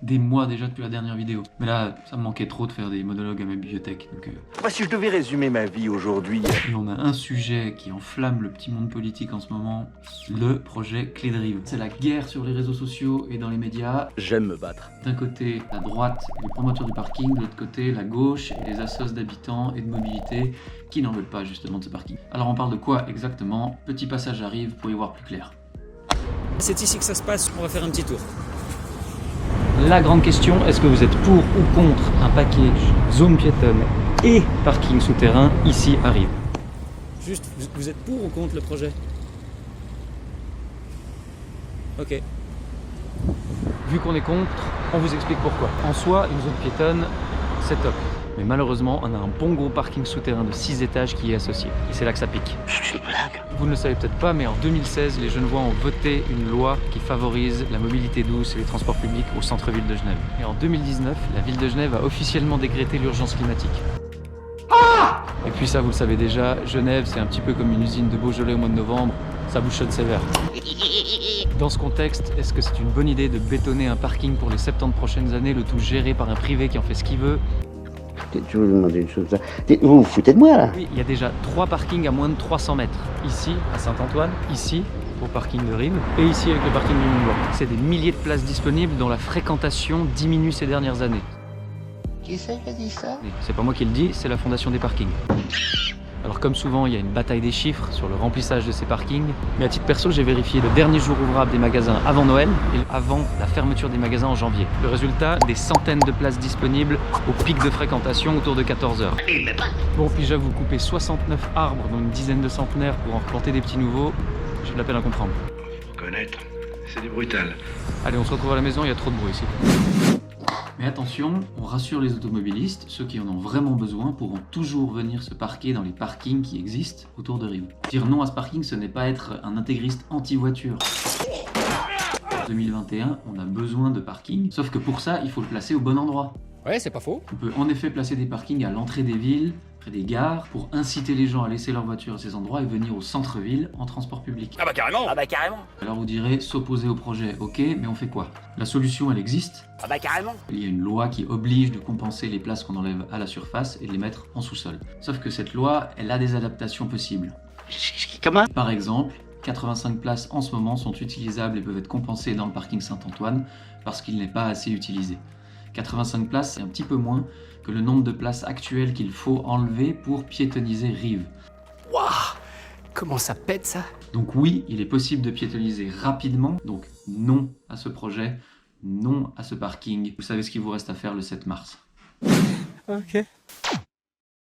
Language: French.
des mois déjà depuis la dernière vidéo. Mais là, ça me manquait trop de faire des monologues à ma bibliothèque, donc... Si je devais résumer ma vie aujourd'hui... Et on a un sujet qui enflamme le petit monde politique en ce moment, le projet Clé de Rive. C'est la guerre sur les réseaux sociaux et dans les médias. J'aime me battre. D'un côté, la droite et les promoteurs du parking, de l'autre côté, la gauche et les assos d'habitants et de mobilité qui n'en veulent pas justement de ce parking. Alors on parle de quoi exactement? Petit passage arrive pour y voir plus clair. C'est ici que ça se passe, on va faire un petit tour. La grande question, est-ce que vous êtes pour ou contre un package zone piétonne et parking souterrain ici à Rive? Juste, vous êtes pour ou contre le projet? Ok. Vu qu'on est contre, on vous explique pourquoi. En soi, une zone piétonne, c'est top. Mais malheureusement, on a un bon gros parking souterrain de 6 étages qui est associé. Et c'est là que ça pique. C'est une blague. Vous ne le savez peut-être pas, mais en 2016, les Genevois ont voté une loi qui favorise la mobilité douce et les transports publics au centre-ville de Genève. Et en 2019, la ville de Genève a officiellement décrété l'urgence climatique. Et puis ça, vous le savez déjà, Genève, c'est un petit peu comme une usine de Beaujolais au mois de novembre, ça bouchonne sévère. Dans ce contexte, est-ce que c'est une bonne idée de bétonner un parking pour les 70 prochaines années, le tout géré par un privé qui en fait ce qu'il veut? Je vais vous demander une chose. Vous vous foutez de moi là? Oui, il y a déjà 3 parkings à moins de 300 mètres. Ici, à Saint-Antoine, ici, au parking de Rive, et ici avec le parking du Mont-Blanc. C'est des milliers de places disponibles dont la fréquentation diminue ces dernières années. Qui c'est qui a dit ça? Et c'est pas moi qui le dis, c'est la Fondation des parkings. Alors comme souvent, il y a une bataille des chiffres sur le remplissage de ces parkings. Mais à titre perso, j'ai vérifié le dernier jour ouvrable des magasins avant Noël et avant la fermeture des magasins en janvier. Le résultat, des centaines de places disponibles au pic de fréquentation autour de 14 h. Bon, puis j'avoue, couper 69 arbres dont une dizaine de centenaires pour en replanter des petits nouveaux, j'ai de la peine à comprendre. Connaître, c'est du brutal. Allez, on se retrouve à la maison, il y a trop de bruit ici. Mais attention, on rassure les automobilistes, ceux qui en ont vraiment besoin pourront toujours venir se parquer dans les parkings qui existent autour de Rive. Dire non à ce parking, ce n'est pas être un intégriste anti-voiture. En 2021, on a besoin de parking, sauf que pour ça, il faut le placer au bon endroit. Ouais, c'est pas faux. On peut en effet placer des parkings à l'entrée des villes, près des gares, pour inciter les gens à laisser leur voiture à ces endroits et venir au centre-ville en transport public. Ah bah carrément. Ah bah carrément. Alors vous direz, s'opposer au projet, ok, mais on fait quoi? La solution, elle existe. Ah bah carrément. Il y a une loi qui oblige de compenser les places qu'on enlève à la surface et de les mettre en sous-sol. Sauf que cette loi, elle a des adaptations possibles. Comment? Par exemple, 85 places en ce moment sont utilisables et peuvent être compensées dans le parking Saint-Antoine parce qu'il n'est pas assez utilisé. 85 places, c'est un petit peu moins que le nombre de places actuelles qu'il faut enlever pour piétoniser Rive. Waouh. Comment ça pète ça? Donc oui, il est possible de piétoniser rapidement, donc non à ce projet, non à ce parking. Vous savez ce qu'il vous reste à faire le 7 mars. Ok.